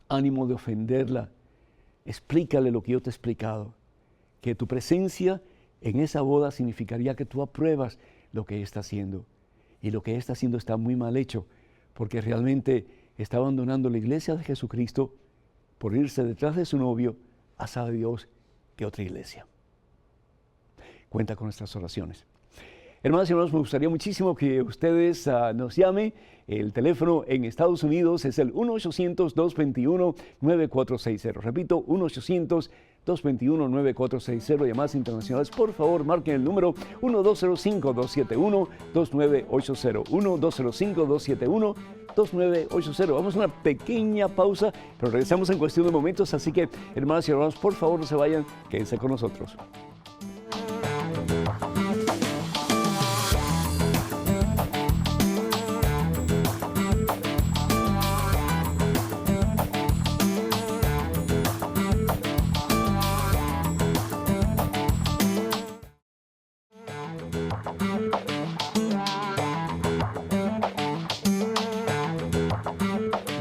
ánimo de ofenderla. Explícale lo que yo te he explicado, que tu presencia en esa boda significaría que tú apruebas lo que ella está haciendo. Y lo que ella está haciendo está muy mal hecho, porque realmente está abandonando la iglesia de Jesucristo por irse detrás de su novio a sabe Dios que otra iglesia. Cuenta con nuestras oraciones. Hermanas y hermanos, me gustaría muchísimo que ustedes nos llamen. El teléfono en Estados Unidos es el 1-800-221-9460. Repito, 1-800-221-9460. Llamadas internacionales, por favor, marquen el número 1-205-271-2980. 1-205-271-2980. Vamos a una pequeña pausa, pero regresamos en cuestión de momentos. Así que, hermanas y hermanos, por favor, no se vayan, quédense con nosotros.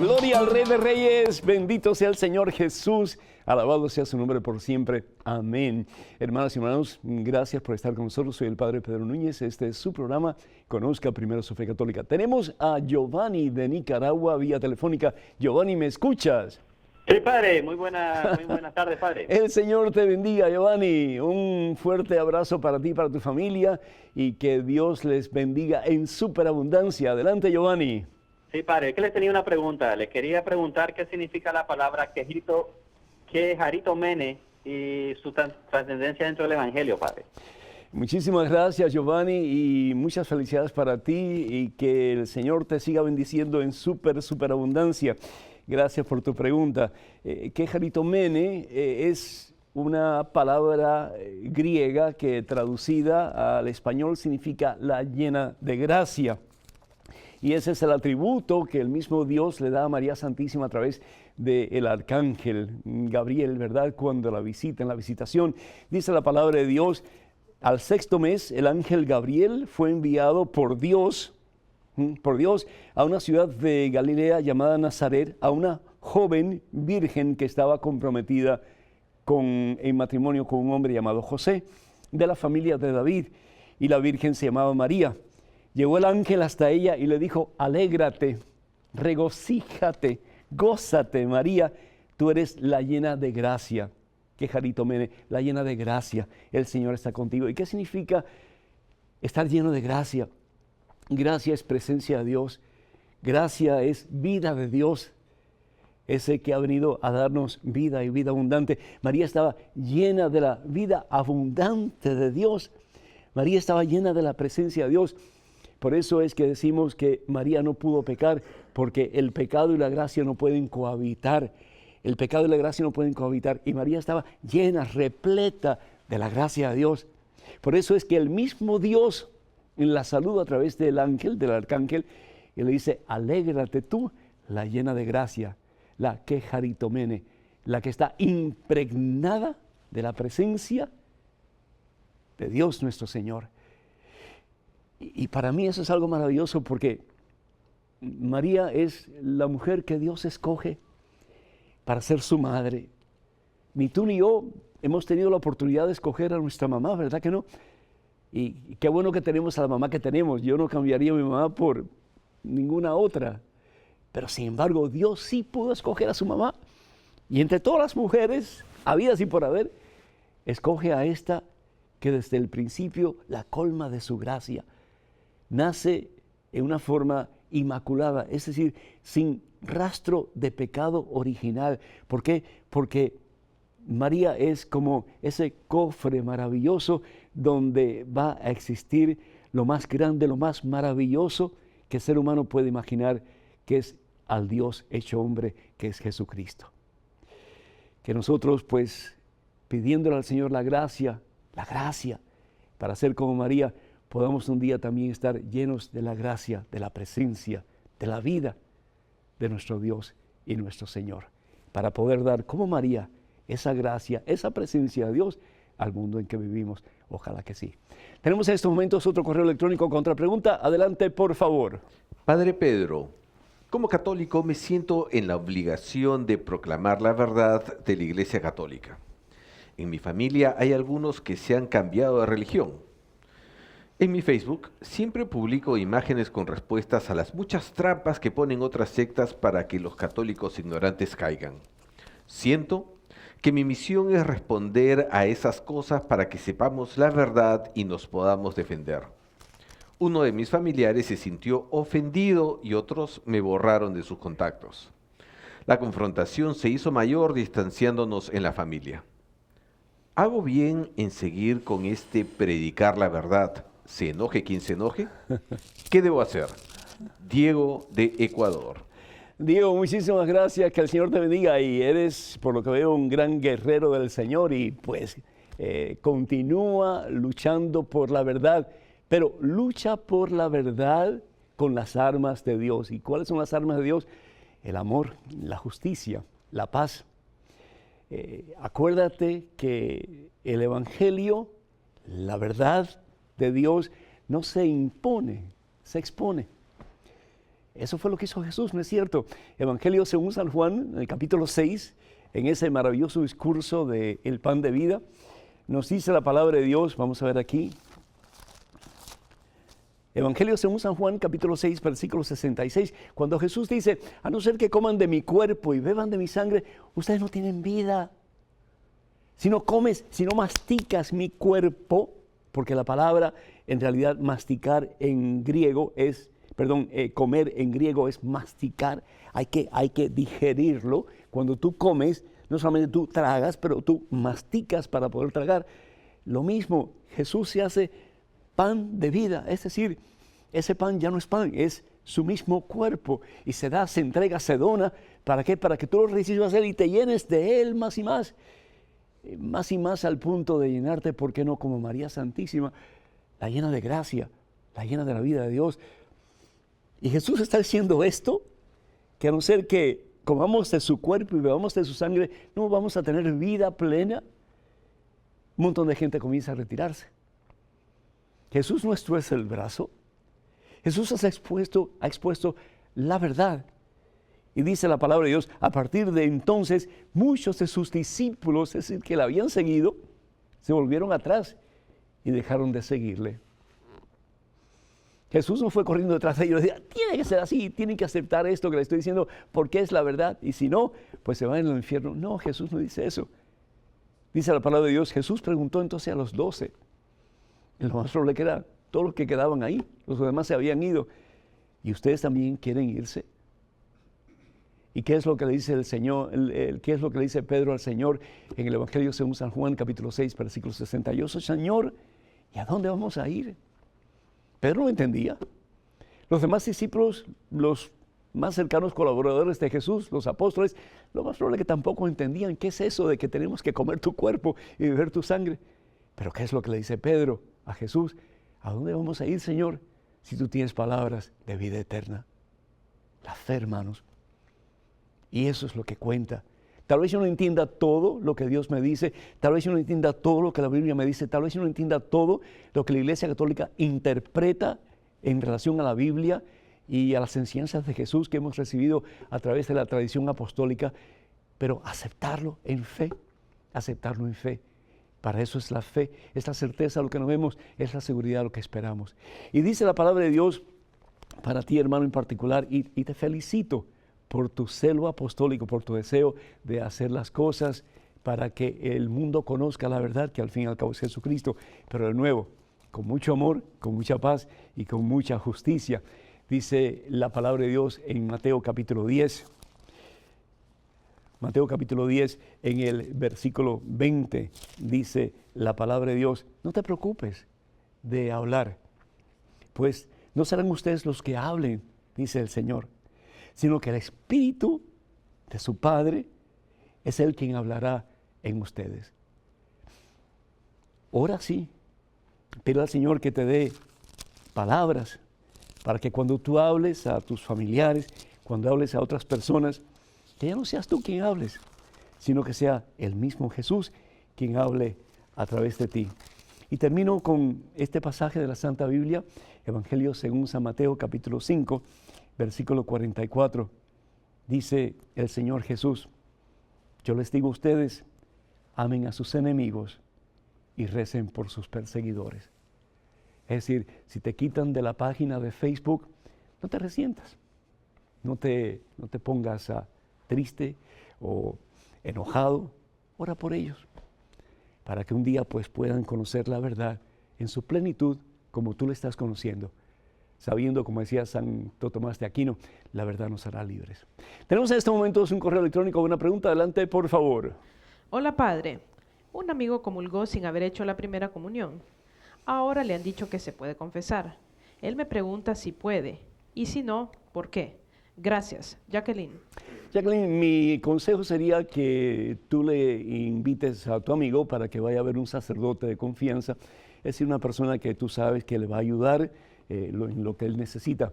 Gloria al Rey de Reyes, bendito sea el Señor Jesús, alabado sea su nombre por siempre, amén. Hermanas y hermanos, gracias por estar con nosotros, soy el Padre Pedro Núñez, este es su programa, Conozca Primero su Fe Católica. Tenemos a Giovanni de Nicaragua, vía telefónica. Giovanni, ¿me escuchas?
Sí, Padre, muy buenas tardes, Padre.
El Señor te bendiga, Giovanni, un fuerte abrazo para ti y para tu familia, y que Dios les bendiga en superabundancia. Adelante, Giovanni.
Sí, Padre, es que les tenía una pregunta. Les quería preguntar qué significa la palabra Quejaritomene y su trascendencia dentro del Evangelio, Padre.
Muchísimas gracias, Giovanni, y muchas felicidades para ti y que el Señor te siga bendiciendo en superabundancia. Gracias por tu pregunta. Quejaritomene es una palabra griega que traducida al español significa la llena de gracia. Y ese es el atributo que el mismo Dios le da a María Santísima a través del arcángel Gabriel, ¿verdad? Cuando la visita, en la visitación, dice la palabra de Dios, al sexto mes el ángel Gabriel fue enviado por Dios a una ciudad de Galilea llamada Nazaret, a una joven virgen que estaba comprometida en matrimonio con un hombre llamado José, de la familia de David, y la virgen se llamaba María. Llegó el ángel hasta ella y le dijo, alégrate, regocíjate, gózate, María, tú eres la llena de gracia. Quejaritomene, la llena de gracia, el Señor está contigo. ¿Y qué significa estar lleno de gracia? Gracia es presencia de Dios, gracia es vida de Dios, ese que ha venido a darnos vida y vida abundante. María estaba llena de la vida abundante de Dios. María estaba llena de la presencia de Dios. Por eso es que decimos que María no pudo pecar, porque el pecado y la gracia no pueden cohabitar. El pecado y la gracia no pueden cohabitar. Y María estaba llena, repleta de la gracia de Dios. Por eso es que el mismo Dios la saluda a través del ángel, del arcángel, y le dice: alégrate tú, la llena de gracia, la que jaritomene, la que está impregnada de la presencia de Dios nuestro Señor. Y para mí eso es algo maravilloso, porque María es la mujer que Dios escoge para ser su madre. Ni tú ni yo hemos tenido la oportunidad de escoger a nuestra mamá, ¿verdad que no? Y qué bueno que tenemos a la mamá que tenemos. Yo no cambiaría a mi mamá por ninguna otra. Pero sin embargo, Dios sí pudo escoger a su mamá. Y entre todas las mujeres, habidas y por haber, escoge a esta que desde el principio la colma de su gracia. Nace en una forma inmaculada, es decir, sin rastro de pecado original. ¿Por qué? Porque María es como ese cofre maravilloso donde va a existir lo más grande, lo más maravilloso que el ser humano puede imaginar, que es al Dios hecho hombre, que es Jesucristo. Que nosotros, pues, pidiéndole al Señor la gracia para ser como María, podamos un día también estar llenos de la gracia, de la presencia, de la vida de nuestro Dios y nuestro Señor, para poder dar como María esa gracia, esa presencia de Dios al mundo en que vivimos. Ojalá que sí. Tenemos en estos momentos otro correo electrónico con otra pregunta. Adelante, por favor.
Padre Pedro, como católico me siento en la obligación de proclamar la verdad de la Iglesia Católica. En mi familia hay algunos que se han cambiado de religión. En mi Facebook siempre publico imágenes con respuestas a las muchas trampas que ponen otras sectas para que los católicos ignorantes caigan. Siento que mi misión es responder a esas cosas para que sepamos la verdad y nos podamos defender. Uno de mis familiares se sintió ofendido y otros me borraron de sus contactos. La confrontación se hizo mayor distanciándonos en la familia. ¿Hago bien en seguir con este predicar la verdad? ¿Se enoje quien se enoje? ¿Qué debo hacer? Diego de Ecuador.
Diego, muchísimas gracias, que el Señor te bendiga, y eres, por lo que veo, un gran guerrero del Señor, y pues continúa luchando por la verdad, pero lucha por la verdad con las armas de Dios. ¿Y cuáles son las armas de Dios? El amor, la justicia, la paz. Acuérdate que el Evangelio, la verdad de Dios, no se impone, se expone. Eso fue lo que hizo Jesús, ¿no es cierto? Evangelio según San Juan, en el capítulo 6, en ese maravilloso discurso del pan de vida, nos dice la palabra de Dios. Vamos a ver aquí. Evangelio según San Juan, capítulo 6, versículo 66, cuando Jesús dice: a no ser que coman de mi cuerpo y beban de mi sangre, ustedes no tienen vida. Si no comes, si no masticas mi cuerpo, porque la palabra, en realidad, masticar en griego es, comer en griego es masticar, hay que digerirlo. Cuando tú comes, no solamente tú tragas, pero tú masticas para poder tragar. Lo mismo, Jesús se hace pan de vida, es decir, ese pan ya no es pan, es su mismo cuerpo, y se da, se entrega, se dona. ¿Para qué? Para que tú lo recibas él y te llenes de él más y más al punto de llenarte, ¿por qué no? Como María Santísima, la llena de gracia, la llena de la vida de Dios. Y Jesús está diciendo esto, que a no ser que comamos de su cuerpo y bebamos de su sangre, no vamos a tener vida plena. Un montón de gente comienza a retirarse. Jesús no es el brazo. Jesús ha expuesto la verdad. Y dice la palabra de Dios, a partir de entonces, muchos de sus discípulos, es decir, que le habían seguido, se volvieron atrás y dejaron de seguirle. Jesús no fue corriendo detrás de ellos y decía: tiene que ser así, tienen que aceptar esto que le estoy diciendo porque es la verdad, y si no, pues se van al infierno. No, Jesús no dice eso. Dice la palabra de Dios, Jesús preguntó entonces a los 12, y lo más probable que era todos los que quedaban ahí, los demás se habían ido. ¿Y ustedes también quieren irse? ¿Y qué es lo que le dice el Señor? ¿Qué es lo que le dice Pedro al Señor en el Evangelio según San Juan, capítulo 6, versículo 68? Señor, ¿y a dónde vamos a ir? Pedro no entendía. Los demás discípulos, los más cercanos colaboradores de Jesús, los apóstoles, lo más probable que tampoco entendían qué es eso de que tenemos que comer tu cuerpo y beber tu sangre. Pero ¿qué es lo que le dice Pedro a Jesús? ¿A dónde vamos a ir, Señor, si tú tienes palabras de vida eterna? La fe, hermanos. Y eso es lo que cuenta. Tal vez yo no entienda todo lo que Dios me dice, tal vez yo no entienda todo lo que la Biblia me dice, tal vez yo no entienda todo lo que la Iglesia Católica interpreta en relación a la Biblia y a las enseñanzas de Jesús que hemos recibido a través de la tradición apostólica, pero aceptarlo en fe, aceptarlo en fe. Para eso es la fe, es la certeza de lo que no vemos, es la seguridad de lo que esperamos. Y dice la palabra de Dios para ti, hermano, en particular, y te felicito por tu celo apostólico, por tu deseo de hacer las cosas para que el mundo conozca la verdad, que al fin y al cabo es Jesucristo, pero de nuevo, con mucho amor, con mucha paz y con mucha justicia. Dice la palabra de Dios en Mateo capítulo 10. Mateo capítulo 10, en el versículo 20, dice la palabra de Dios: no te preocupes de hablar, pues no serán ustedes los que hablen, dice el Señor, sino que el Espíritu de su Padre es el quien hablará en ustedes. Ora sí, pide al Señor que te dé palabras para que cuando tú hables a tus familiares, cuando hables a otras personas, que ya no seas tú quien hables, sino que sea el mismo Jesús quien hable a través de ti. Y termino con este pasaje de la Santa Biblia, Evangelio según San Mateo, capítulo 5, versículo 44. Dice el Señor Jesús: yo les digo a ustedes, amen a sus enemigos y recen por sus perseguidores. Es decir, si te quitan de la página de Facebook, no te resientas, no te pongas triste o enojado. Ora por ellos, para que un día pues puedan conocer la verdad en su plenitud, como tú la estás conociendo, sabiendo, como decía Santo Tomás de Aquino, la verdad nos hará libres. Tenemos en este momento un correo electrónico, una pregunta, adelante por favor.
Hola, padre. Un amigo comulgó sin haber hecho la primera comunión. Ahora le han dicho que se puede confesar. Él me pregunta si puede, y si no, ¿por qué? Gracias, Jacqueline.
Jacqueline, mi consejo sería que tú le invites a tu amigo para que vaya a ver un sacerdote de confianza, es decir, una persona que tú sabes que le va a ayudar en lo que él necesita,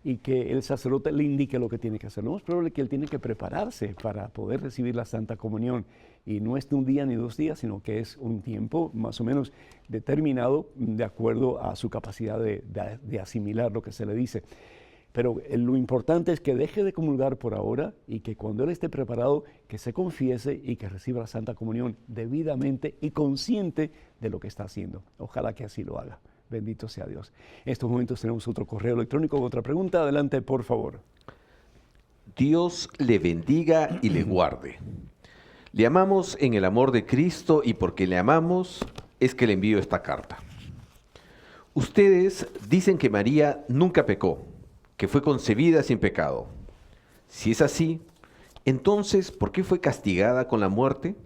y que el sacerdote le indique lo que tiene que hacer. Lo más probable es que él tiene que prepararse para poder recibir la Santa Comunión, y no es de un día ni 2 días, sino que es un tiempo más o menos determinado de acuerdo a su capacidad de asimilar lo que se le dice. Pero lo importante es que deje de comulgar por ahora y que cuando él esté preparado, que se confiese y que reciba la Santa Comunión debidamente y consciente de lo que está haciendo. Ojalá que así lo haga. Bendito sea Dios. En estos momentos tenemos otro correo electrónico, otra pregunta. Adelante, por favor.
Dios le bendiga y le guarde. Le amamos en el amor de Cristo, y porque le amamos es que le envío esta carta. Ustedes dicen que María nunca pecó, que fue concebida sin pecado. Si es así, entonces, ¿por qué fue castigada con la muerte?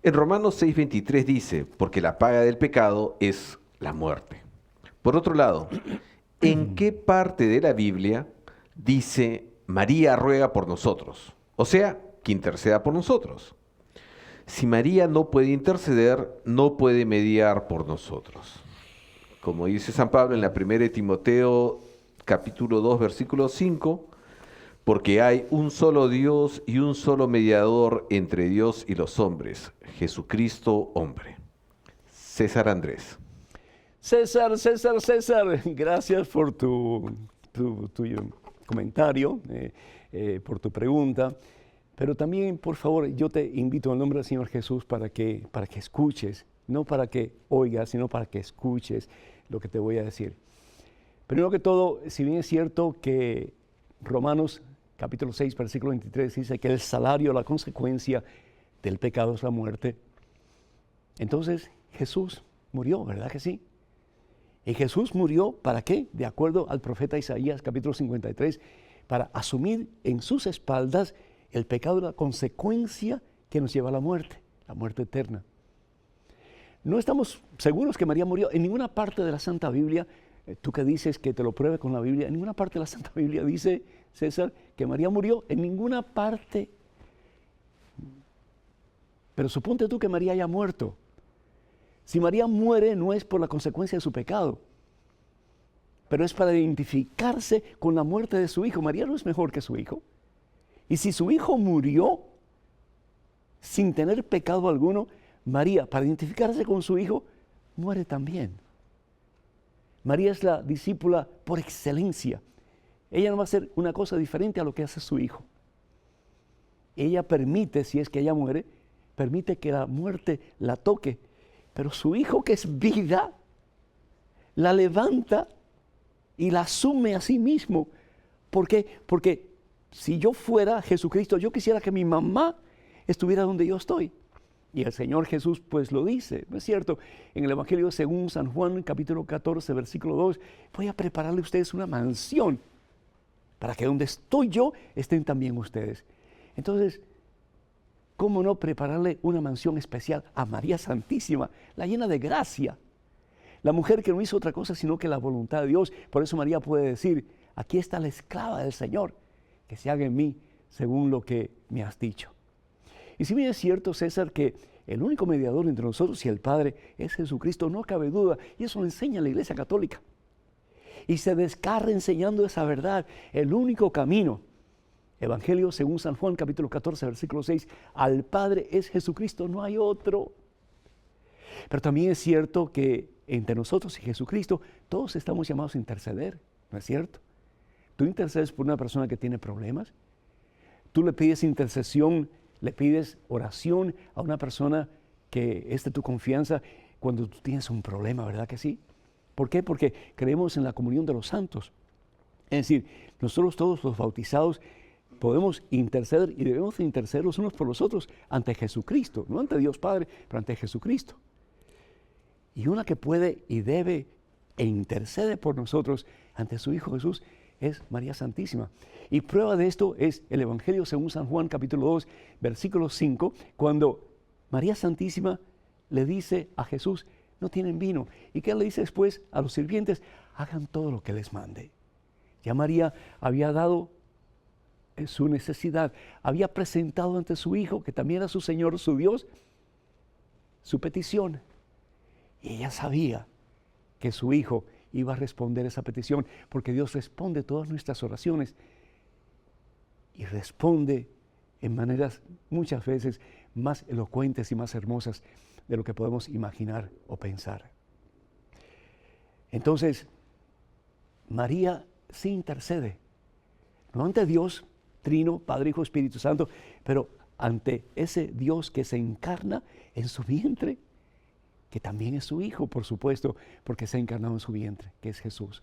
En Romanos 6:23 dice: porque la paga del pecado es la muerte. Por otro lado, ¿en qué parte de la Biblia dice María ruega por nosotros? O sea, que interceda por nosotros. Si María no puede interceder, no puede mediar por nosotros. Como dice San Pablo en la 1 Timoteo capítulo 2, versículo 5, porque hay un solo Dios y un solo mediador entre Dios y los hombres, Jesucristo hombre. César Andrés.
César, gracias por tu comentario, por tu pregunta, pero también, por favor, yo te invito en el nombre del Señor Jesús para que escuches, no para que oigas, sino para que escuches lo que te voy a decir. Primero que todo, si bien es cierto que Romanos capítulo 6, versículo 23 dice que el salario, la consecuencia del pecado es la muerte, entonces Jesús murió, ¿verdad que sí? Y Jesús murió, ¿para qué? De acuerdo al profeta Isaías capítulo 53, para asumir en sus espaldas el pecado y la consecuencia que nos lleva a la muerte eterna. No estamos seguros que María murió. En ninguna parte de la Santa Biblia, tú que dices que te lo pruebe con la Biblia, en ninguna parte de la Santa Biblia dice, César, que María murió. En ninguna parte. Pero suponte tú que María haya muerto. Si María muere, no es por la consecuencia de su pecado, pero es para identificarse con la muerte de su hijo. María no es mejor que su hijo. Y si su hijo murió sin tener pecado alguno, María, para identificarse con su hijo, muere también. María es la discípula por excelencia. Ella no va a hacer una cosa diferente a lo que hace su hijo. Ella permite, si es que ella muere, permite que la muerte la toque. Pero su hijo, que es vida, la levanta y la asume a sí mismo. ¿Por qué? Porque si yo fuera Jesucristo, yo quisiera que mi mamá estuviera donde yo estoy. Y el Señor Jesús pues lo dice, ¿no es cierto? En el Evangelio según San Juan, capítulo 14, versículo 2, voy a prepararle a ustedes una mansión para que donde estoy yo estén también ustedes. Entonces, ¿cómo no prepararle una mansión especial a María Santísima, la llena de gracia? La mujer que no hizo otra cosa sino que la voluntad de Dios. Por eso María puede decir, aquí está la esclava del Señor, que se haga en mí según lo que me has dicho. Y si bien es cierto, César, que el único mediador entre nosotros y el Padre es Jesucristo, no cabe duda, y eso lo enseña la Iglesia Católica. Y se descarga enseñando esa verdad, el único camino. Evangelio según San Juan, capítulo 14, versículo 6, al Padre es Jesucristo, no hay otro. Pero también es cierto que entre nosotros y Jesucristo todos estamos llamados a interceder, ¿no es cierto? Tú intercedes por una persona que tiene problemas, tú le pides intercesión, le pides oración a una persona que es de tu confianza cuando tú tienes un problema, ¿verdad que sí? ¿Por qué? Porque creemos en la comunión de los santos. Es decir, nosotros todos los bautizados podemos interceder y debemos interceder los unos por los otros ante Jesucristo, no ante Dios Padre, pero ante Jesucristo. Y una que puede y debe e intercede por nosotros ante su Hijo Jesús es María Santísima. Y prueba de esto es el Evangelio según San Juan, capítulo 2, versículo 5, cuando María Santísima le dice a Jesús, no tienen vino. ¿Y qué le dice después a los sirvientes? Hagan todo lo que les mande. Ya María había dado su necesidad, había presentado ante su Hijo, que también era su Señor, su Dios, su petición. Y ella sabía que su Hijo iba a responder esa petición, porque Dios responde todas nuestras oraciones y responde en maneras muchas veces más elocuentes y más hermosas de lo que podemos imaginar o pensar. Entonces, María sí intercede, no ante Dios Trino, Padre, Hijo, Espíritu Santo, pero ante ese Dios que se encarna en su vientre, que también es su Hijo, por supuesto, porque se ha encarnado en su vientre, que es Jesús.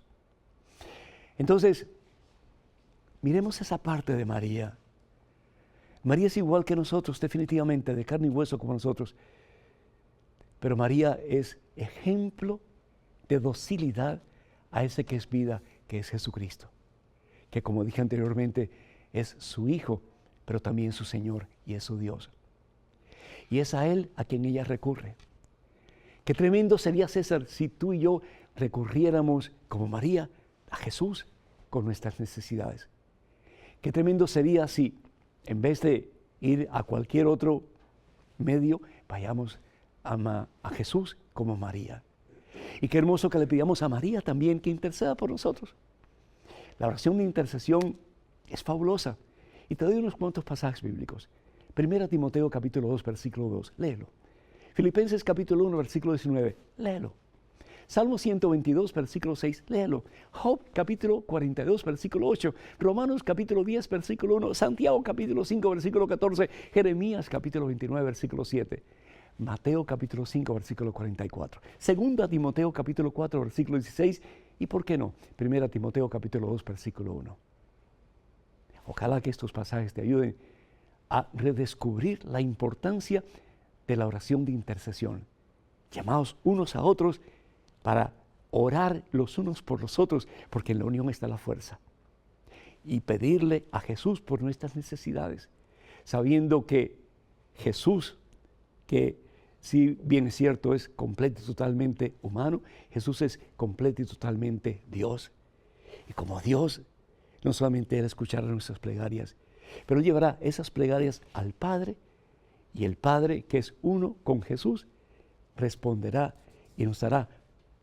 Entonces, miremos esa parte de María. María es igual que nosotros, definitivamente, de carne y hueso como nosotros. Pero María es ejemplo de docilidad a ese que es vida, que es Jesucristo. Que como dije anteriormente, es su Hijo, pero también su Señor y es su Dios. Y es a Él a quien ella recurre. Qué tremendo sería, César, si tú y yo recurriéramos como María a Jesús con nuestras necesidades. Qué tremendo sería si en vez de ir a cualquier otro medio, vayamos a Jesús como María. Y qué hermoso que le pidamos a María también que interceda por nosotros. La oración de intercesión es fabulosa. Y te doy unos cuantos pasajes bíblicos. 1 Timoteo capítulo 2, versículo 2, léelo. Filipenses capítulo 1, versículo 19, léelo. Salmo 122, versículo 6, léelo. Job capítulo 42, versículo 8. Romanos capítulo 10, versículo 1. Santiago capítulo 5, versículo 14. Jeremías capítulo 29, versículo 7. Mateo capítulo 5, versículo 44. Segunda Timoteo capítulo 4, versículo 16. Y por qué no, 1 Timoteo capítulo 2, versículo 1. Ojalá que estos pasajes te ayuden a redescubrir la importancia de la oración de intercesión. Llamados unos a otros para orar los unos por los otros, porque en la unión está la fuerza. y pedirle a Jesús por nuestras necesidades, sabiendo que Jesús, que si bien es cierto es completo y totalmente humano, Jesús es completo y totalmente Dios. Y como Dios, no solamente Él escuchará nuestras plegarias, pero llevará esas plegarias al Padre, y el Padre, que es uno con Jesús, responderá y nos dará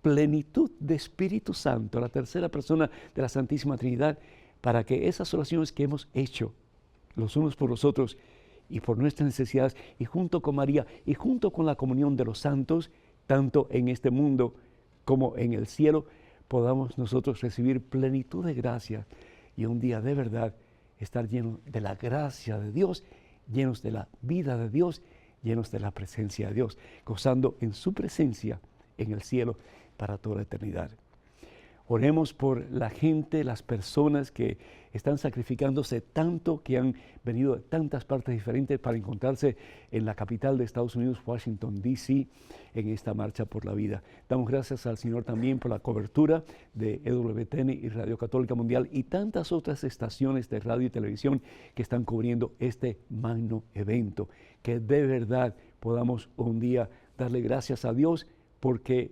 plenitud de Espíritu Santo, la tercera persona de la Santísima Trinidad, para que esas oraciones que hemos hecho los unos por los otros y por nuestras necesidades, y junto con María y junto con la comunión de los santos, tanto en este mundo como en el cielo, podamos nosotros recibir plenitud de gracia y un día de verdad estar llenos de la gracia de Dios, llenos de la vida de Dios, llenos de la presencia de Dios, gozando en su presencia en el cielo para toda la eternidad. Oremos por la gente, las personas que están sacrificándose tanto, que han venido de tantas partes diferentes para encontrarse en la capital de Estados Unidos, Washington, D.C., en esta marcha por la vida. Damos gracias al Señor también por la cobertura de EWTN y Radio Católica Mundial y tantas otras estaciones de radio y televisión que están cubriendo este magno evento. Que de verdad podamos un día darle gracias a Dios porque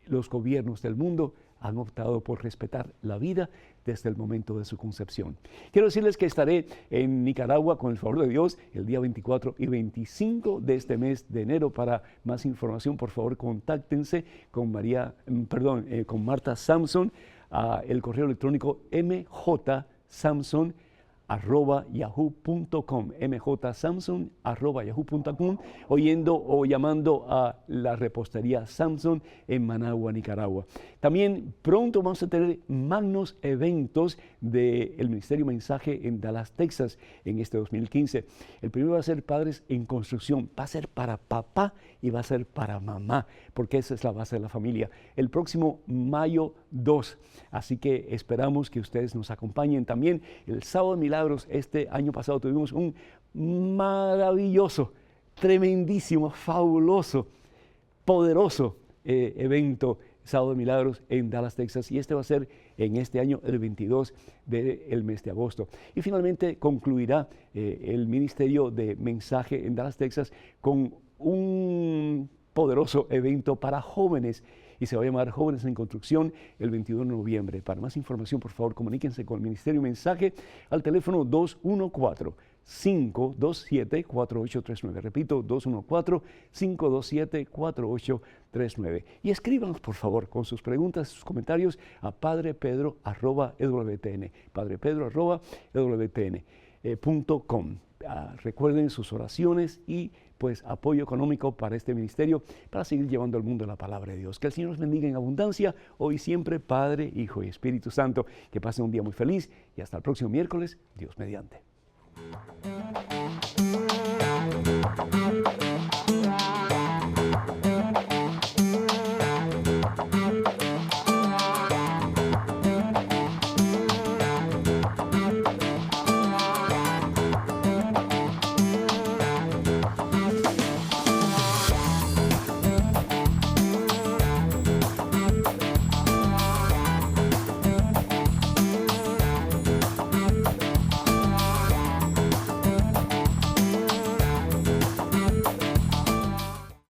los gobiernos del mundo han optado por respetar la vida desde el momento de su concepción. Quiero decirles que estaré en Nicaragua, con el favor de Dios, el día 24 y 25 de este mes de enero. Para más información, por favor, contáctense con con Marta Samson, a el correo electrónico mjsamson@yahoo.com, mjsamson@yahoo.com, oyendo o llamando a la repostería Samson en Managua, Nicaragua. También pronto vamos a tener magnos eventos del Ministerio Mensaje en Dallas, Texas, en este 2015. El primero va a ser Padres en Construcción, va a ser para papá y va a ser para mamá, porque esa es la base de la familia. El próximo mayo 2, así que esperamos que ustedes nos acompañen también. El sábado de Milagros, este año pasado tuvimos un maravilloso, tremendísimo, fabuloso, poderoso evento, Sábado de Milagros en Dallas, Texas, y este va a ser en este año el 22 del mes de agosto. Y finalmente concluirá el Ministerio de Mensaje en Dallas, Texas, con un poderoso evento para jóvenes, y se va a llamar Jóvenes en Construcción el 21 de noviembre. Para más información, por favor, comuníquense con el Ministerio de Mensaje al teléfono 214-527-4839. Repito, 214-527-4839. Y escríbanos, por favor, con sus preguntas, sus comentarios a padrepedro@ewtn, padrepedro@ewtn.com. Recuerden sus oraciones y pues apoyo económico para este ministerio, para seguir llevando al mundo la palabra de Dios. Que el Señor los bendiga en abundancia, hoy y siempre, Padre, Hijo y Espíritu Santo. Que pasen un día muy feliz y hasta el próximo miércoles, Dios mediante.